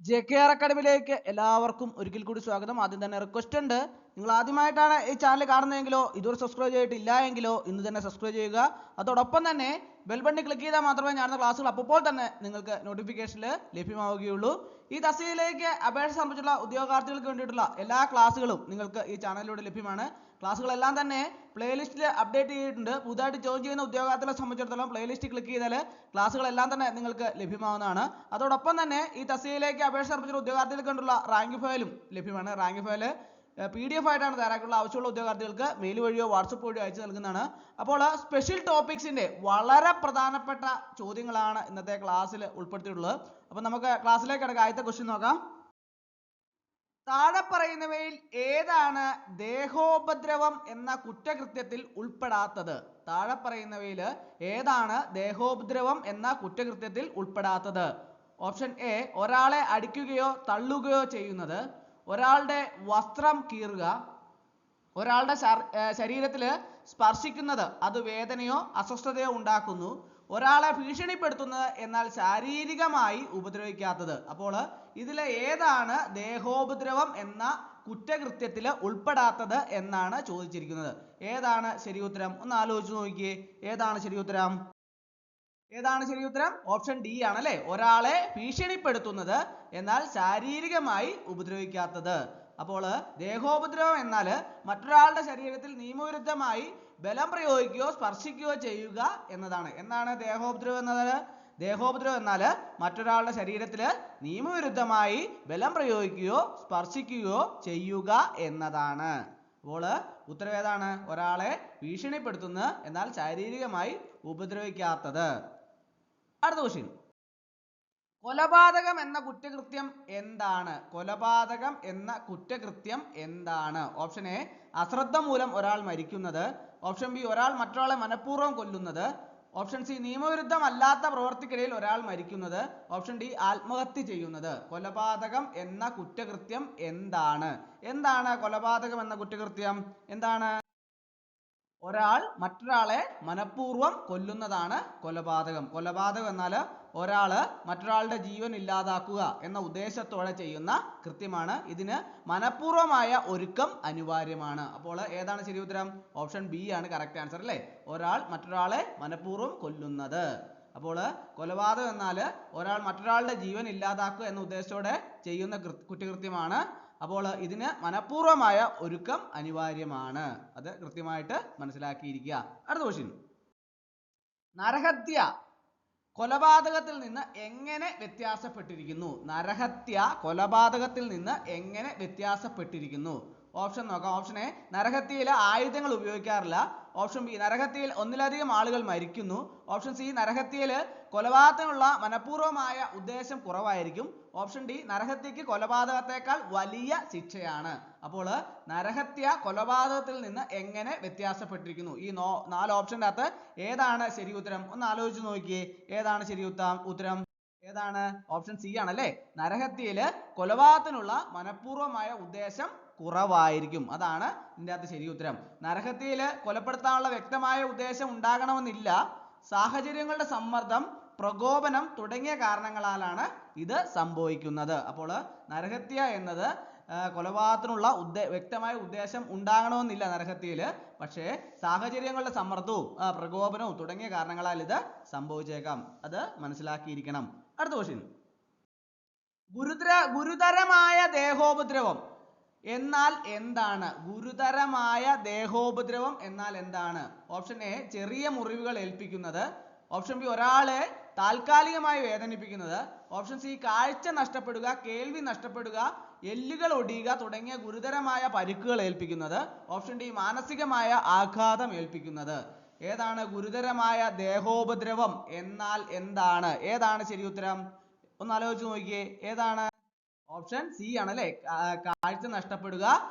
JKR അക്കാഡമിയിലേക്ക് എല്ലാവർക്കും ഒരിക്കൽ കൂടി സ്വാഗതം. ആദ്യം തന്നെ റിക്വസ്റ്റ് ഉണ്ട്, നിങ്ങൾ ആദ്യമായിട്ടാണ് ഈ ചാനൽ കാണുന്നതെങ്കിലോ ഇതുവരെ സബ്സ്ക്രൈബ് ചെയ്തിട്ടില്ല എങ്കിലോ ഇന്ന് തന്നെ സബ്സ്ക്രൈബ് ചെയ്യുക. അതോടൊപ്പം തന്നെ ബെൽ ബട്ടൺ ക്ലിക്ക് ചെയ്താൽ മാത്രമേ ഞാനുന്ന ക്ലാസ്സുകൾ അപ്പോൾ തന്നെ നിങ്ങൾക്ക് നോട്ടിഫിക്കേഷനിൽ ലഭ്യമാവുകയുള്ളൂ. ഈ തസ്തികയിലേക്ക് അപേക്ഷ സമർപ്പിച്ചിട്ടുള്ള ഉദ്യോഗാർത്ഥികൾക്ക് വേണ്ടിയിട്ടുള്ള എല്ലാ ക്ലാസ്സുകളും നിങ്ങൾക്ക് ഈ ചാനലിലൂടെ ലഭ്യമാണ്. ക്ലാസ്സുകളെല്ലാം തന്നെ പ്ലേലിസ്റ്റിൽ അപ്ഡേറ്റ് ചെയ്തിട്ടുണ്ട്. പുതുതായിട്ട് ജോയിൻ ചെയ്യുന്ന ഉദ്യോഗാർത്ഥികളെ സംബന്ധിച്ചിടത്തോളം പ്ലേലിസ്റ്റ് ക്ലിക്ക് ചെയ്താൽ ക്ലാസ്സുകളെല്ലാം തന്നെ നിങ്ങൾക്ക് ലഭ്യമാവുന്നതാണ്. അതോടൊപ്പം തന്നെ ഈ തസ്തികയിലേക്ക് അപേക്ഷ സമർപ്പിച്ച ഉദ്യോഗാർത്ഥികൾക്ക് വേണ്ടിയുള്ള റാങ്ക് ഫയലും ലഭ്യമാണ്. റാങ്ക് ഫയൽ PDF ആയിട്ടാണ് തയ്യാറാക്കിയുള്ള. ആവശ്യമുള്ള ഉദ്യോഗാർത്ഥികൾക്ക് മെയിൽ വഴിയോ വാട്സപ്പ് വഴിയോ അയച്ചു നൽകുന്നതാണ്. അപ്പോൾ സ്പെഷ്യൽ ടോപ്പിക്സിന്റെ വളരെ പ്രധാനപ്പെട്ട ചോദ്യങ്ങളാണ് ഇന്നത്തെ ക്ലാസ്സിൽ ഉൾപ്പെടുത്തിയിട്ടുള്ളത്. അപ്പോൾ നമുക്ക് ക്ലാസ്സിലേക്ക് കിടക്കാം. ആദ്യത്തെ ക്വസ്റ്റ്യൻ നോക്കാം. താഴെ പറയുന്നവയിൽ ഏതാണ് ദേഹോപദ്രവം എന്ന കുറ്റകൃത്യത്തിൽ ഉൾപ്പെടാത്തത്? താഴെ പറയുന്നവയിൽ ഏതാണ് ദേഹോപദ്രവം എന്ന കുറ്റകൃത്യത്തിൽ ഉൾപ്പെടാത്തത്? ഓപ്ഷൻ എ, ഒരാളെ അടിക്കുകയോ തള്ളുകയോ ചെയ്യുന്നത്, ഒരാളുടെ വസ്ത്രം കീറുക, ഒരാളുടെ ശരീരത്തിൽ സ്പർശിക്കുന്നത് അത് വേദനയോ അസ്വസ്ഥതയോ ഉണ്ടാക്കുന്നു, ഒരാളെ ഭീഷണിപ്പെടുത്തുന്നത് എന്നാൽ ശാരീരികമായി ഉപദ്രവിക്കാത്തത്. അപ്പോൾ ഇതിലെ ഏതാണ് ദേഹോപദ്രവം എന്ന കുറ്റകൃത്യത്തിൽ ഉൾപ്പെടാത്തത് എന്നാണ് ചോദിച്ചിരിക്കുന്നത്. ഏതാണ് ശരി ഉത്തരം? ഒന്ന് ആലോചിച്ച് നോക്കിയേ. ഏതാണ് ശരി ഉത്തരം? ഏതാണ് ശരി ഉത്തരം? ഓപ്ഷൻ ഡി ആണ് അല്ലെ, ഒരാളെ ഭീഷണിപ്പെടുത്തുന്നത് എന്നാൽ ശാരീരികമായി ഉപദ്രവിക്കാത്തത്. അപ്പോൾ ദേഹോപദ്രവം എന്നാൽ മറ്റൊരാളുടെ ശരീരത്തിൽ നിയമവിരുദ്ധമായി ബലം പ്രയോഗിക്കുകയോ സ്പർശിക്കുകയോ ചെയ്യുക എന്നതാണ്. എന്താണ് ദേഹോപദ്രവം എന്നത്? ദേഹോപദ്രവം എന്നാൽ മറ്റൊരാളുടെ ശരീരത്തിൽ നിയമവിരുദ്ധമായി ബലം പ്രയോഗിക്കുകയോ സ്പർശിക്കുകയോ ചെയ്യുക എന്നതാണ്. അപ്പോൾ ഉത്തരം ഏതാണ്? ഒരാളെ ഭീഷണിപ്പെടുത്തുന്നത് എന്നാൽ ശാരീരികമായി ഉപദ്രവിക്കാത്തത്. അടുത്ത ക്വസ്റ്റ്യൻ, കൊലപാതകം എന്ന കുറ്റകൃത്യം എന്താണ്? കൊലപാതകം എന്ന കുറ്റകൃത്യം എന്താണ്? ഓപ്ഷൻ എ, അശ്രദ്ധ മൂലം ഒരാൾ മരിക്കുന്നത്, ഓപ്ഷൻ ബി, ഒരാൾ മറ്റൊരാളെ മനഃപൂർവ്വം കൊല്ലുന്നത്, ഓപ്ഷൻ സി, നിയമവിരുദ്ധമല്ലാത്ത പ്രവൃത്തിക്കിടയിൽ ഒരാൾ മരിക്കുന്നത്, ഓപ്ഷൻ ഡി, ആത്മഹത്യ ചെയ്യുന്നത്. കൊലപാതകം എന്ന കുറ്റകൃത്യം എന്താണ്? എന്താണ് കൊലപാതകം എന്ന കുറ്റകൃത്യം? എന്താണ്? ഒരാൾ മറ്റൊരാളെ മനഃപൂർവ്വം കൊല്ലുന്നതാണ് കൊലപാതകം. കൊലപാതകം എന്നാൽ ഒരാള് മറ്റൊരാളുടെ ജീവൻ ഇല്ലാതാക്കുക എന്ന ഉദ്ദേശത്തോടെ ചെയ്യുന്ന കൃത്യമാണ്. ഇതിന് മനഃപൂർവമായ ഒരുക്കം അനിവാര്യമാണ്. അപ്പോൾ ഏതാണ് ശരി ഉത്തരം? ഓപ്ഷൻ ബി ആണ് കറക്റ്റ് ആൻസർ അല്ലേ, ഒരാൾ മറ്റൊരാളെ മനഃപൂർവ്വം കൊല്ലുന്നത്. അപ്പോൾ കൊലപാതകം എന്നാൽ ഒരാൾ മറ്റൊരാളുടെ ജീവൻ ഇല്ലാതാക്കുക എന്ന ഉദ്ദേശത്തോടെ ചെയ്യുന്ന കുറ്റകൃത്യമാണ്. അപ്പോൾ ഇതിന് മനഃപൂർവമായ ഒരുക്കം അനിവാര്യമാണ്. അത് കൃത്യമായിട്ട് മനസ്സിലാക്കിയിരിക്കുക. അടുത്ത ക്വസ്റ്റ്യൻ, നരഹത്യ കൊലപാതകത്തിൽ നിന്ന് എങ്ങനെ വ്യത്യാസപ്പെട്ടിരിക്കുന്നു? നരഹത്യ കൊലപാതകത്തിൽ നിന്ന് എങ്ങനെ വ്യത്യാസപ്പെട്ടിരിക്കുന്നു? ഓപ്ഷൻ നോക്കാം. ഓപ്ഷൻ എ, നരഹത്യയിൽ ആയുധങ്ങൾ ഉപയോഗിക്കാറില്ല, ഓപ്ഷൻ ബി, നരഹത്യയിൽ ഒന്നിലധികം ആളുകൾ മരിക്കുന്നു, ഓപ്ഷൻ സി, നരഹത്യയിൽ കൊലപാതകത്തിനുള്ള മനഃപൂർവമായ ഉദ്ദേശം കുറവായിരിക്കും, ഓപ്ഷൻ ഡി, നരഹത്യക്ക് കൊലപാതകത്തെക്കാൾ വലിയ ശിക്ഷയാണ്. അപ്പോൾ നരഹത്യ കൊലപാതകത്തിൽ നിന്ന് എങ്ങനെ വ്യത്യാസപ്പെട്ടിരിക്കുന്നു? ഈ 4 ഓപ്ഷന്റെ അകത്ത് ഏതാണ് ശരി ഉത്തരം? ഒന്ന് ആലോചിച്ച് നോക്കിയേ. ഏതാണ് ശരി ഉത്തരം? ഏതാണ്? ഓപ്ഷൻ സി ആണല്ലേ, നരഹത്യയിൽ കൊലപാതകത്തിനുള്ള മനഃപൂർവമായ ഉദ്ദേശം കുറവായിരിക്കും. അതാണ് ഇതിന്റെ അകത്ത് ശരി ഉത്തരം. നരഹത്യയിൽ കൊലപ്പെടുത്താനുള്ള വ്യക്തമായ ഉദ്ദേശം ഉണ്ടാകണമെന്നില്ല. സാഹചര്യങ്ങളുടെ സമ്മർദ്ദം, പ്രകോപനം തുടങ്ങിയ കാരണങ്ങളാലാണ് ഇത് സംഭവിക്കുന്നത്. അപ്പോൾ നരഹത്യ എന്നത് കൊലപാതകത്തിനുള്ള വ്യക്തമായ ഉദ്ദേശം ഉണ്ടാകണമെന്നില്ല നരഹത്യയിൽ, പക്ഷേ സാഹചര്യങ്ങളുടെ സമ്മർദ്ദവും പ്രകോപനവും തുടങ്ങിയ കാരണങ്ങളാൽ ഇത് സംഭവിച്ചേക്കാം. അത് മനസ്സിലാക്കിയിരിക്കണം. അടുത്ത ക്വസ്റ്റ്യൻ, ഗുരുതരമായ ദേഹോപദ്രവം എന്നാൽ എന്താണ്? ഗുരുതരമായ ദേഹോപദ്രവം എന്നാൽ എന്താണ്? ഓപ്ഷൻ എ, ചെറിയ മുറിവുകൾ ഏൽപ്പിക്കുന്നത്, ഓപ്ഷൻ ബി, ഒരാളെ താൽക്കാലികമായി വേദനിപ്പിക്കുന്നത്, ഓപ്ഷൻ സി, കാഴ്ച നഷ്ടപ്പെടുക, കേൾവി നഷ്ടപ്പെടുക, എല്ലുകൾ ഒടിയുക തുടങ്ങിയ ഗുരുതരമായ പരിക്കുകൾ ഏൽപ്പിക്കുന്നത്, ഓപ്ഷൻ ഡി, മാനസികമായ ആഘാതം ഏൽപ്പിക്കുന്നത്. ഏതാണ് ഗുരുതരമായ ദേഹോപദ്രവം എന്നാൽ എന്താണ്? ഏതാണ് ശരി ഉത്തരം? ഒന്ന് ആലോചിച്ച് നോക്കിയേ. ഏതാണ്? ഓപ്ഷൻ സി ആണല്ലേ, കാഴ്ച നഷ്ടപ്പെടുക,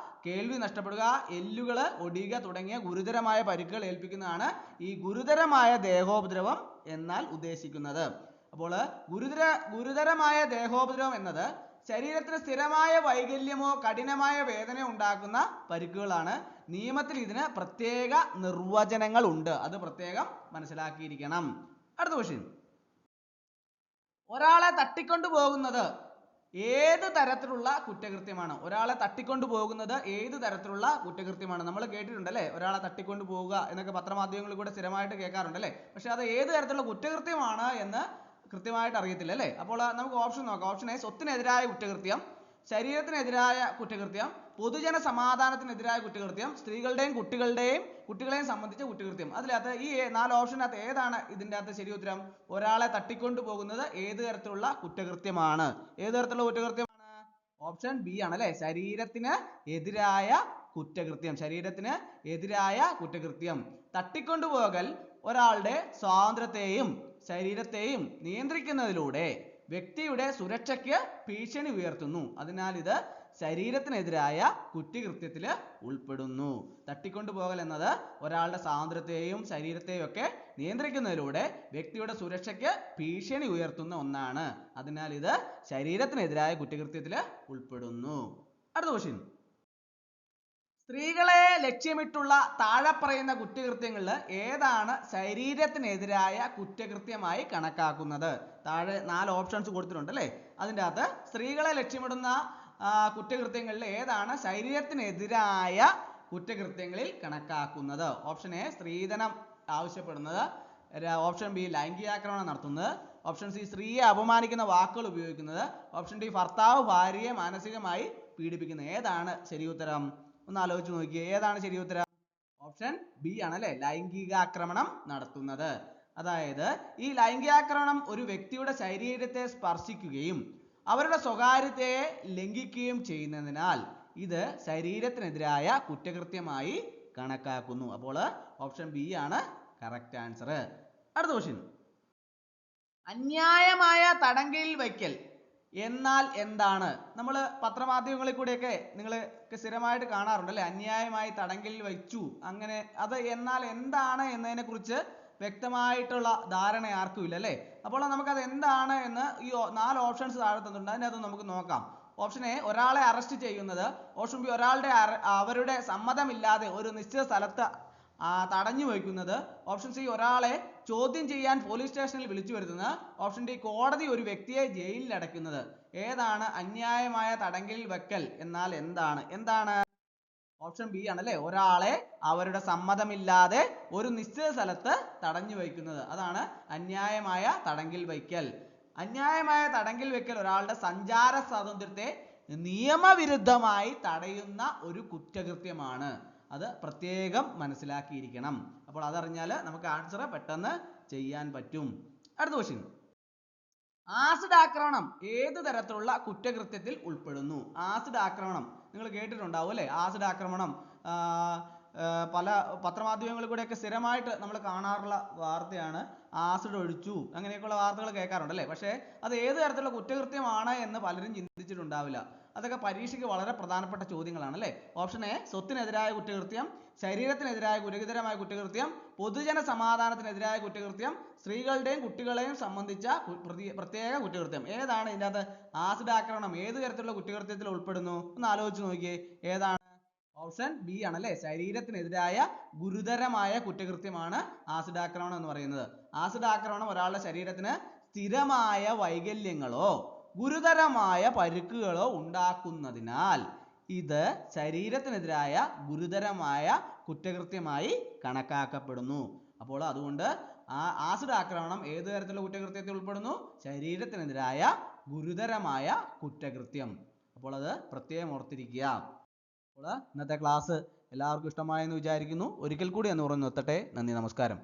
കേൾവി നഷ്ടപ്പെടുക, എല്ലുകൾ ഒടിയുക തുടങ്ങിയ ഗുരുതരമായ പരിക്കുകൾ ഏൽപ്പിക്കുന്നതാണ് ഈ ഗുരുതരമായ ദേഹോപദ്രവം എന്നാൽ ഉദ്ദേശിക്കുന്നത്. അപ്പോൾ ഗുരുതരമായ ദേഹോപദ്രവം എന്നത് ശരീരത്തിന് സ്ഥിരമായ വൈകല്യമോ കഠിനമായ വേദനയോ ഉണ്ടാക്കുന്ന പരിക്കുകളാണ്. നിയമത്തിൽ ഇതിന് പ്രത്യേക നിർവചനങ്ങൾ ഉണ്ട്, അത് പ്രത്യേകം മനസ്സിലാക്കിയിരിക്കണം. അടുത്ത ക്വസ്റ്റ്യൻ, ഒരാളെ തട്ടിക്കൊണ്ടു പോകുന്നത് ഏത് തരത്തിലുള്ള കുറ്റകൃത്യമാണ്? ഒരാളെ തട്ടിക്കൊണ്ടു പോകുന്നത് ഏത് തരത്തിലുള്ള കുറ്റകൃത്യമാണ്? നമ്മൾ കേട്ടിട്ടുണ്ട് അല്ലേ, ഒരാളെ തട്ടിക്കൊണ്ടു പോവുക എന്നൊക്കെ പത്രമാധ്യമങ്ങളിൽ കൂടെ സ്ഥിരമായിട്ട് കേൾക്കാറുണ്ട് അല്ലേ. പക്ഷെ അത് ഏത് തരത്തിലുള്ള കുറ്റകൃത്യമാണ് എന്ന് കൃത്യമായിട്ട് അറിയത്തില്ല അല്ലേ. അപ്പോൾ നമുക്ക് ഓപ്ഷൻ നോക്കാം. ഓപ്ഷൻ എ സ്വത്തിനെതിരായ കുറ്റകൃത്യം, ശരീരത്തിനെതിരായ കുറ്റകൃത്യം, പൊതുജന സമാധാനത്തിനെതിരായ കുറ്റകൃത്യം, സ്ത്രീകളുടെയും കുട്ടികളെയും സംബന്ധിച്ച കുറ്റകൃത്യം. അതിനകത്ത് ഈ 4 ഓപ്ഷനകത്ത് ഏതാണ് ഇതിൻ്റെ അകത്ത് ശരി ഉത്തരം? ഒരാളെ തട്ടിക്കൊണ്ടു പോകുന്നത് ഏത് തരത്തിലുള്ള കുറ്റകൃത്യമാണ്? ഏത് തരത്തിലുള്ള കുറ്റകൃത്യമാണ്? ഓപ്ഷൻ ബി ആണ് അല്ലെ, ശരീരത്തിന് എതിരായ കുറ്റകൃത്യം. ശരീരത്തിന് എതിരായ കുറ്റകൃത്യം. തട്ടിക്കൊണ്ടുപോകൽ ഒരാളുടെ സ്വാതന്ത്ര്യത്തെയും ശരീരത്തെയും നിയന്ത്രിക്കുന്നതിലൂടെ വ്യക്തിയുടെ സുരക്ഷയ്ക്ക് ഭീഷണി ഉയർത്തുന്നു. അതിനാൽ ഇത് ശരീരത്തിനെതിരായ കുറ്റകൃത്യത്തിൽ ഉൾപ്പെടുന്നു. തട്ടിക്കൊണ്ടുപോകൽ എന്നത് ഒരാളുടെ സ്വാതന്ത്ര്യത്തെയും ശരീരത്തെയും ഒക്കെ നിയന്ത്രിക്കുന്നതിലൂടെ വ്യക്തിയുടെ സുരക്ഷയ്ക്ക് ഭീഷണി ഉയർത്തുന്ന ഒന്നാണ്. അതിനാൽ ഇത് ശരീരത്തിനെതിരായ കുറ്റകൃത്യത്തിൽ ഉൾപ്പെടുന്നു. അടുത്ത ക്വസ്റ്റ്യൻ. സ്ത്രീകളെ ലക്ഷ്യമിട്ടുള്ള താഴെ പറയുന്ന കുറ്റകൃത്യങ്ങളിൽ ഏതാണ് ശരീരത്തിനെതിരായ കുറ്റകൃത്യമായി കണക്കാക്കുന്നത്? താഴെ 4 ഓപ്ഷൻസ് കൊടുത്തിട്ടുണ്ട് അല്ലേ. അതിൻ്റെ അകത്ത് സ്ത്രീകളെ ലക്ഷ്യമിടുന്ന കുറ്റകൃത്യങ്ങളിൽ ഏതാണ് ശരീരത്തിനെതിരായ കുറ്റകൃത്യങ്ങളിൽ കണക്കാക്കുന്നത്? ഓപ്ഷൻ എ സ്ത്രീധനം ആവശ്യപ്പെടുന്നത്, ഓപ്ഷൻ ബി ലൈംഗികാക്രമണം നടത്തുന്നത്, ഓപ്ഷൻ സി സ്ത്രീയെ അപമാനിക്കുന്ന വാക്കുകൾ ഉപയോഗിക്കുന്നത്, ഓപ്ഷൻ ഡി ഭർത്താവ് ഭാര്യയെ മാനസികമായി പീഡിപ്പിക്കുന്നത്. ഏതാണ് ശരി ഉത്തരം? ഒന്ന് ആലോചിച്ച് നോക്കിയേ, ഏതാണ് ശരി ഉത്തരം? ഓപ്ഷൻ ബി ആണ് അല്ലെ, ലൈംഗികാക്രമണം നടത്തുന്നത്. അതായത് ഈ ലൈംഗികാക്രമണം ഒരു വ്യക്തിയുടെ ശരീരത്തെ സ്പർശിക്കുകയും അവരുടെ സ്വകാര്യതയെ ലംഘിക്കുകയും ചെയ്യുന്നതിനാൽ ഇത് ശരീരത്തിനെതിരായ കുറ്റകൃത്യമായി കണക്കാക്കുന്നു. അപ്പോൾ ഓപ്ഷൻ ബി ആണ് കറക്റ്റ് ആൻസർ. അടുത്ത ക്വസ്റ്റ്യൻ. അന്യായമായ തടങ്കലിൽ വയ്ക്കൽ എന്നാൽ എന്താണ്? നമ്മൾ പത്രമാധ്യമങ്ങളിൽ കൂടെയൊക്കെ നിങ്ങൾ സ്ഥിരമായിട്ട് കാണാറുണ്ട് അല്ലെ, അന്യായമായി തടങ്കലിൽ വെച്ചു അങ്ങനെ. അത് എന്നാൽ എന്താണ് എന്നതിനെ കുറിച്ച് വ്യക്തമായിട്ടുള്ള ധാരണ ആർക്കും ഇല്ല അല്ലേ. അപ്പോൾ നമുക്കത് എന്താണ് എന്ന് ഈ 4 ഓപ്ഷൻസ് താഴെ തന്നിട്ടുണ്ട്, അതിനകത്ത് നമുക്ക് നോക്കാം. ഓപ്ഷൻ എ ഒരാളെ അറസ്റ്റ് ചെയ്യുന്നത്, ഓപ്ഷൻ ബി അവരുടെ സമ്മതമില്ലാതെ ഒരു നിശ്ചിത സ്ഥലത്ത് തടഞ്ഞു വയ്ക്കുന്നത്, ഓപ്ഷൻ സി ഒരാളെ ചോദ്യം ചെയ്യാൻ പോലീസ് സ്റ്റേഷനിൽ വിളിച്ചു വരുത്തുന്നത്, ഓപ്ഷൻ ഡി കോടതി ഒരു വ്യക്തിയെ ജയിലിൽ അടയ്ക്കുന്നത്. ഏതാണ് അന്യായമായ തടങ്കലിൽ വെക്കൽ എന്നാൽ എന്താണ്? ഓപ്ഷൻ ബി ആണ് അല്ലെ, ഒരാളെ അവരുടെ സമ്മതമില്ലാതെ ഒരു നിശ്ചിത സ്ഥലത്ത് തടഞ്ഞു വയ്ക്കുന്നത്. അതാണ് അന്യായമായ തടങ്കൽ വയ്ക്കൽ. അന്യായമായ തടങ്കൽ വയ്ക്കൽ ഒരാളുടെ സഞ്ചാര സ്വാതന്ത്ര്യത്തെ നിയമവിരുദ്ധമായി തടയുന്ന ഒരു കുറ്റകൃത്യമാണ്. അത് പ്രത്യേകം മനസ്സിലാക്കിയിരിക്കണം. അപ്പോൾ അതറിഞ്ഞാൽ നമുക്ക് ആൻസർ പെട്ടെന്ന് ചെയ്യാൻ പറ്റും. അടുത്ത ക്വസ്റ്റ്യൻ. ആസിഡ് ആക്രമണം ഏത് തരത്തിലുള്ള കുറ്റകൃത്യത്തിൽ ഉൾപ്പെടുന്നു? ആസിഡ് ആക്രമണം നിങ്ങൾ കേട്ടിട്ടുണ്ടാവും അല്ലേ. ആസിഡ് ആക്രമണം പല പത്രമാധ്യമങ്ങളിൽ കൂടെയൊക്കെ സ്ഥിരമായിട്ട് നമ്മൾ കാണാറുള്ള വാർത്തയാണ്. ആസിഡ് ഒഴിച്ചു അങ്ങനെയൊക്കെയുള്ള വാർത്തകൾ കേൾക്കാറുണ്ട് അല്ലേ. പക്ഷേ അത് ഏത് തരത്തിലുള്ള കുറ്റകൃത്യമാണ് എന്ന് പലരും ചിന്തിച്ചിട്ടുണ്ടാവില്ല. അതൊക്കെ പരീക്ഷയ്ക്ക് വളരെ പ്രധാനപ്പെട്ട ചോദ്യങ്ങളാണ് അല്ലേ. ഓപ്ഷൻ എ സ്വത്തിനെതിരായ കുറ്റകൃത്യം, ശരീരത്തിനെതിരായ ഗുരുതരമായ കുറ്റകൃത്യം, പൊതുജന സമാധാനത്തിനെതിരായ കുറ്റകൃത്യം, സ്ത്രീകളുടെയും കുട്ടികളെയും സംബന്ധിച്ച പ്രത്യേക കുറ്റകൃത്യം. ഏതാണ് ഇതിൻ്റെ അകത്ത്? ആസിഡ് ആക്രമണം ഏത് തരത്തിലുള്ള കുറ്റകൃത്യത്തിൽ ഉൾപ്പെടുന്നു? ഒന്ന് ആലോചിച്ച് നോക്കിയേ, ഏതാണ്? ഓപ്ഷൻ ബി ആണ് അല്ലെ, ശരീരത്തിനെതിരായ ഗുരുതരമായ കുറ്റകൃത്യമാണ് ആസിഡ് ആക്രമണം എന്ന് പറയുന്നത്. ആസിഡ് ആക്രമണം ഒരാളുടെ ശരീരത്തിന് സ്ഥിരമായ വൈകല്യങ്ങളോ ഗുരുതരമായ പരിക്കുകളോ ഉണ്ടാക്കുന്നതിനാൽ ഇത് ശരീരത്തിനെതിരായ ഗുരുതരമായ കുറ്റകൃത്യമായി കണക്കാക്കപ്പെടുന്നു. അപ്പോൾ അതുകൊണ്ട് ആസിഡ് ആക്രമണം ഏത് തരത്തിലുള്ള കുറ്റകൃത്യത്തിൽ ഉൾപ്പെടുന്നു? ശരീരത്തിനെതിരായ ഗുരുതരമായ കുറ്റകൃത്യം. അപ്പോൾ അത് പ്രത്യേകം ഓർത്തിരിക്കുക. അപ്പോൾ ഇന്നത്തെ ക്ലാസ് എല്ലാവർക്കും ഇഷ്ടമായെന്ന് വിചാരിക്കുന്നു. ഒരിക്കൽ കൂടി എന്ന് പറഞ്ഞു നിർത്തട്ടെ. നന്ദി, നമസ്കാരം.